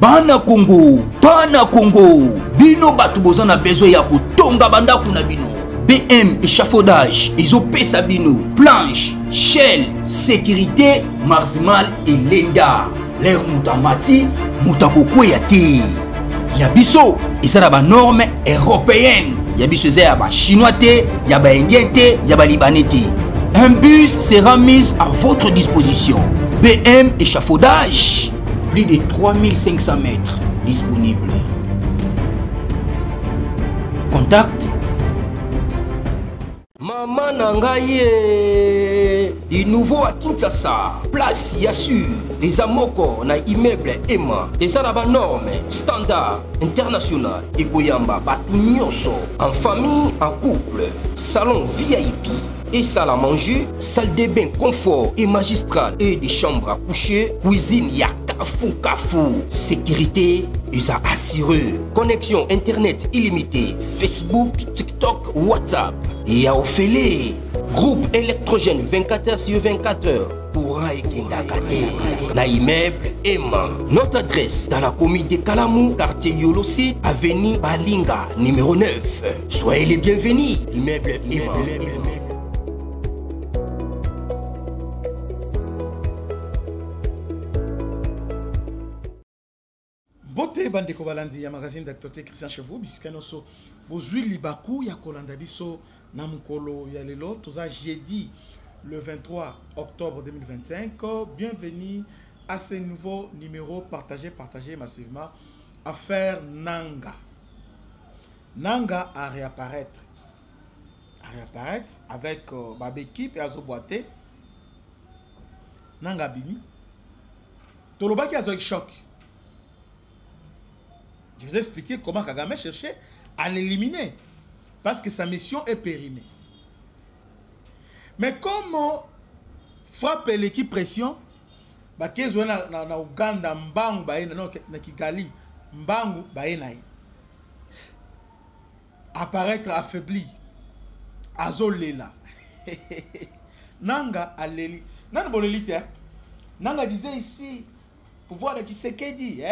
Bana Congo, bino batu boza na besoin ya kotonga bandaku na bino. BM échafaudage, ezopesa bino, planche, shell, sécurité, marzimal et lenda. L'air mutamati, mutakoko yati. Yabiso, isa na ba norme européenne. Yabiso ya ba chinois te, ya ba indien te, ya ba libanais te. Un bus sera mis à votre disposition. BM échafaudage, plus de 3500 mètres disponibles. Contact Maman Nangaye, du nouveau à Kinshasa, place Yassur, des amoko na immeuble Emma, des arabes normes, standard, international, et Goyamba, Batunyoso, en famille, en couple, salon VIP. Et salle à manger, salle de bain confort et magistral et des chambres à coucher, cuisine Kafou, sécurité ils a assuré, connexion internet illimité, Facebook, TikTok, WhatsApp et à Ophélie, groupe électrogène 24h/24h pour Kendakate, na immeuble Emma. Notre adresse dans la commune de Kalamou, quartier Yolosi, avenue Balinga, numéro 9. Soyez les bienvenus, immeuble Emma. Bote bandeko balandi ya magazine d'actualité Christian Chevaux bisikano so bozui libaku ya kolanda biso na mukolo ya lelo toza jeudi le 23 octobre 2025. Bienvenue à ce nouveau numéro partagé massivement. Affaire Nanga. Nanga a réapparaître avec Babéquipe et Azoboate. Nanga Bini. Tolobaki a choc. Je vous ai expliqué comment Kagame cherchait à l'éliminer. Parce que sa mission est périmée. Mais comment frapper l'équipe pression, Bakezo na Uganda, Mbangu, na Kigali, Mbangu, apparaître affaibli, Azolela. Nanga aleli. Nanga bolelite. Nanga disait ici, pouvoir de Tshisekedi,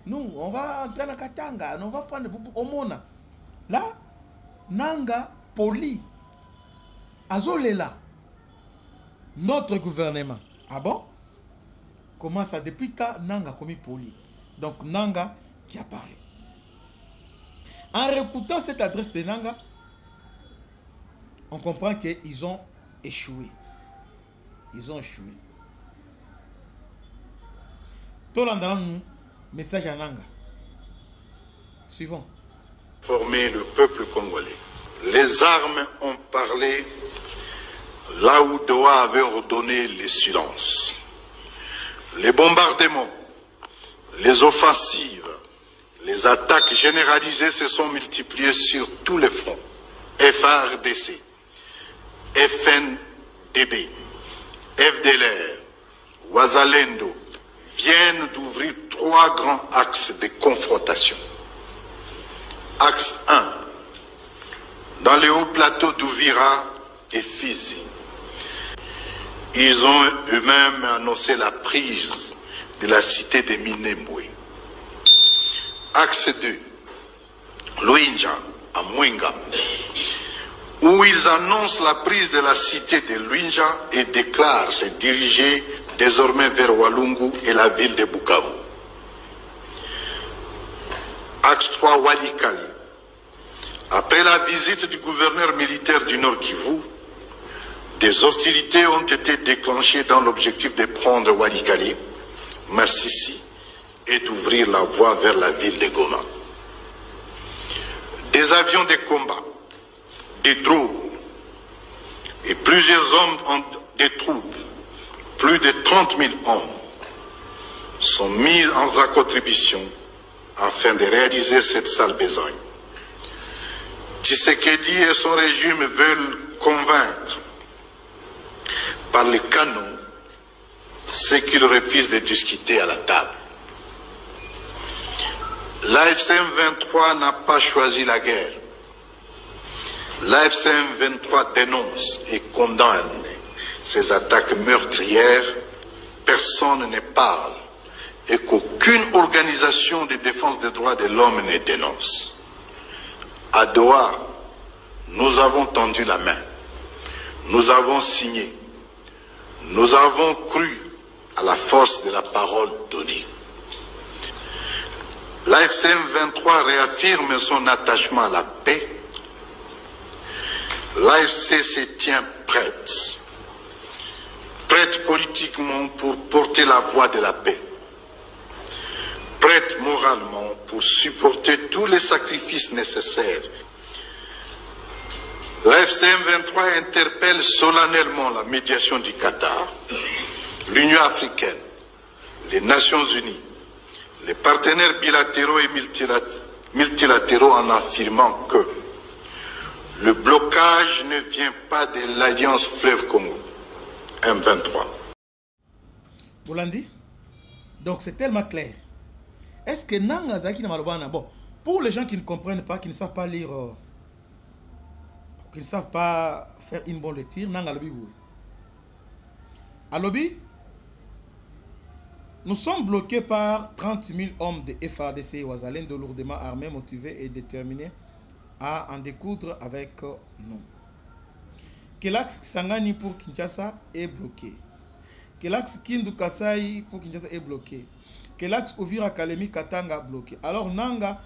nous, on va entrer dans Katanga, on va prendre Omona. Là, Nanga poli. Azolela. Notre gouvernement. Ah bon? Comment ça? Depuis quand Nanga commis poli? Donc Nanga qui apparaît. En réécoutant cette adresse de Nanga, on comprend qu'ils ont échoué. Tout l'endroit, message à Nanga. Suivant. Former le peuple congolais. Les armes ont parlé là où Doha avait ordonné le silence. Les bombardements, les offensives, les attaques généralisées se sont multipliées sur tous les fronts. FARDC, FNDB, FDLR, Ouazalendo viennent d'ouvrir 3 grands axes de confrontation. Axe 1, dans les hauts plateaux d'Ouvira et Fizi. Ils ont eux-mêmes annoncé la prise de la cité de Minembwe. Axe 2, Luinja, à Mwenga, où ils annoncent la prise de la cité de Luinja et déclarent se diriger désormais vers Walungu et la ville de Bukavu. Axe 3, Walikali. Après la visite du gouverneur militaire du Nord Kivu, des hostilités ont été déclenchées dans l'objectif de prendre Walikali, Massissi et d'ouvrir la voie vers la ville de Goma. Des avions de combat, des drones et plusieurs hommes des troupes, plus de 30 000 hommes, sont mis en contribution afin de réaliser cette sale besogne. Tshisekedi et son régime veulent convaincre par les canons ceux qu'ils refusent de discuter à la table. L'AFCM 23 n'a pas choisi la guerre. L'AFCM 23 dénonce et condamne ces attaques meurtrières. Personne ne parle et qu'aucune organisation de défense des droits de l'homme ne dénonce. À Doha, nous avons tendu la main, nous avons signé, nous avons cru à la force de la parole donnée. L'AFCM 23 réaffirme son attachement à la paix. L'AFC se tient prête politiquement pour porter la voix de la paix, prête moralement pour supporter tous les sacrifices nécessaires. L'AFCM 23 interpelle solennellement la médiation du Qatar, l'Union africaine, les Nations unies, les partenaires bilatéraux et multilatéraux en affirmant que le blocage ne vient pas de l'Alliance Fleuve Congo, M23. Bolandi, donc c'est tellement clair. Est-ce que Nanga Zaki na Malobana, bon, pour les gens qui ne comprennent pas, qui ne savent pas lire, qui ne savent pas faire une bonne lecture, Nanga Lobi Bou. À Lobi, nous sommes bloqués par 30 000 hommes de FARDC et Wazalendo lourdement armés, motivés et déterminés à en découdre avec nous. Que l'axe Sangani pour Kinshasa est bloqué. Que l'axe Kindu Kasai pour Kinshasa est bloqué. Que l'axe Uvira Kalemi Katanga bloqué. Alors Nanga,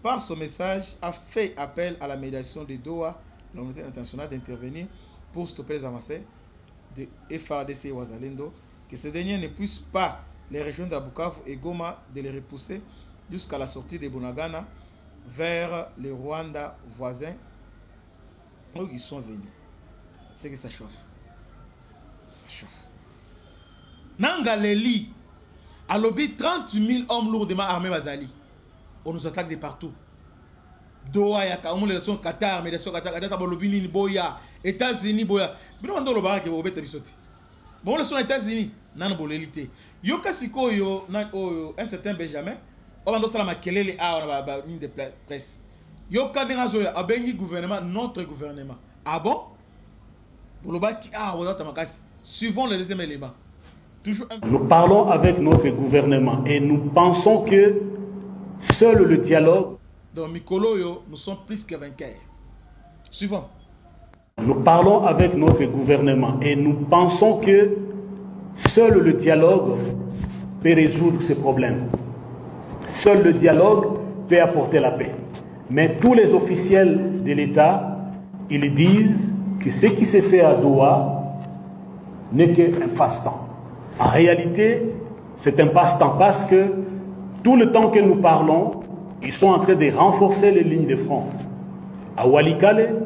par son message, a fait appel à la médiation de Doha, la communauté internationale, d'intervenir pour stopper les avancées de FARDC et Wazalendo, que ces derniers ne puissent pas les régions d'Abukavu et Goma de les repousser jusqu'à la sortie de Bunagana vers les Rwanda voisins où ils sont venus. C'est que ça chauffe. Ça chauffe. Nanga Leli, à l'objet 30 000 hommes lourdement armés Bazali. On nous attaque de partout. Doha, Yaka, on les Qatar, mais les Qatar, Bolobini, Boya, États-Unis, Boya. Mais on doit le vous êtes bisoté. Bon, les États-Unis, nan bolélité. Yoka siko yo, un certain Benjamin, on doit la makelele a une de presse. Yoka dengazo a bengi gouvernement, notre gouvernement. Ah bon? Suivons le deuxième élément. Nous parlons avec notre gouvernement et nous pensons que seul le dialogue. Dans Mikolo, nous sommes plus que vainqueurs. Suivons. Nous parlons avec notre gouvernement et nous pensons que seul le dialogue peut résoudre ces problèmes. Seul le dialogue peut apporter la paix. Mais tous les officiels de l'État, ils disent que ce qui s'est fait à Doha n'est qu'un passe-temps. En réalité, c'est un passe-temps parce que tout le temps que nous parlons, ils sont en train de renforcer les lignes de front. À Walikale,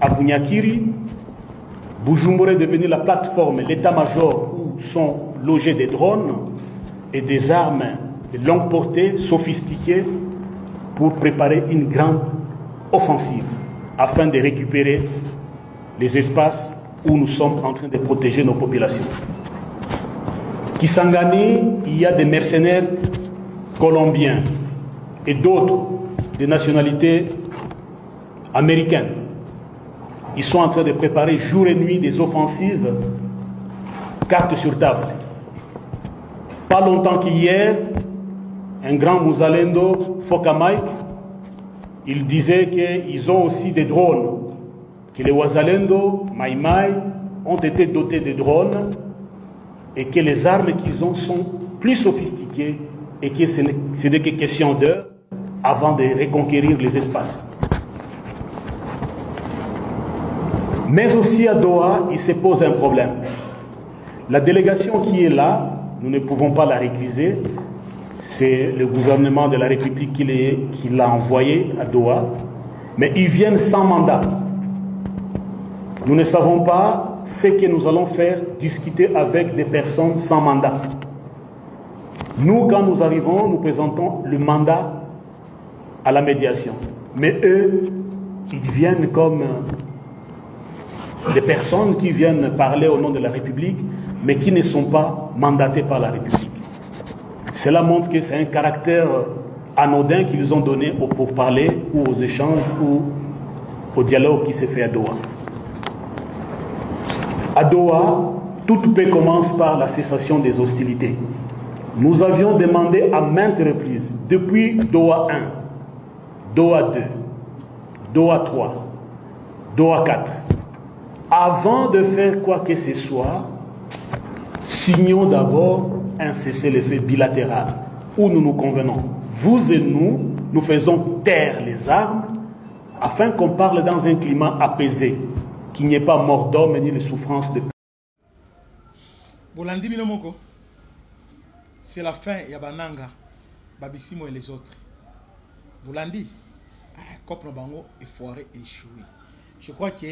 à Bunyakiri, Bujumbura est devenu la plateforme, l'état-major où sont logés des drones et des armes de longue portée, sophistiquées, pour préparer une grande offensive afin de récupérer les espaces où nous sommes en train de protéger nos populations. Kisangani, il y a des mercenaires colombiens et d'autres de nationalités américaines. Ils sont en train de préparer jour et nuit des offensives, carte sur table. Pas longtemps qu'hier, un grand Mouzalendo, Foka Mike, il disait qu'ils ont aussi des drones, que les Wazalendo, Maïmaï, ont été dotés de drones et que les armes qu'ils ont sont plus sophistiquées et que ce n'est que question d'heure avant de reconquérir les espaces. Mais aussi à Doha, il se pose un problème. La délégation qui est là, nous ne pouvons pas la récuser. C'est le gouvernement de la République qui l'a envoyé à Doha. Mais ils viennent sans mandat. Nous ne savons pas ce que nous allons faire, discuter avec des personnes sans mandat. Nous, quand nous arrivons, nous présentons le mandat à la médiation. Mais eux, ils viennent comme des personnes qui viennent parler au nom de la République, mais qui ne sont pas mandatés par la République. Cela montre que c'est un caractère anodin qu'ils ont donné au pourparler ou aux échanges ou au dialogue qui s'est fait à Doha. À Doha, toute paix commence par la cessation des hostilités. Nous avions demandé à maintes reprises, depuis Doha 1, Doha 2, Doha 3, Doha 4, avant de faire quoi que ce soit, signons d'abord un cessez-le-feu bilatéral où nous nous convenons. Vous et nous, nous faisons taire les armes afin qu'on parle dans un climat apaisé, qu'il n'y ait pas mort d'homme ni de souffrance de... Bolandi Minomoko, c'est la fin, Yabananga, Babissimo et les autres. Bolandi, Cop Nobango est foiré et échoué. Je crois que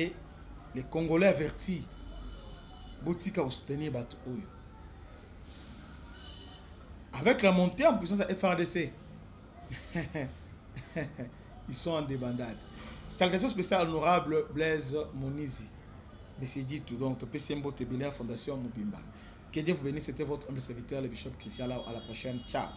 les Congolais avertis, Boutika va soutenir Bato Oyo. Avec la montée en puissance de FRDC, ils sont en débandade. Salutation spéciale honorable Blaise Monizi. Monsieur dit tout donc, PCMBO Tébélia Fondation Mubimba. Que Dieu vous bénisse, c'était votre humble serviteur, le bishop Christian. À la prochaine, ciao.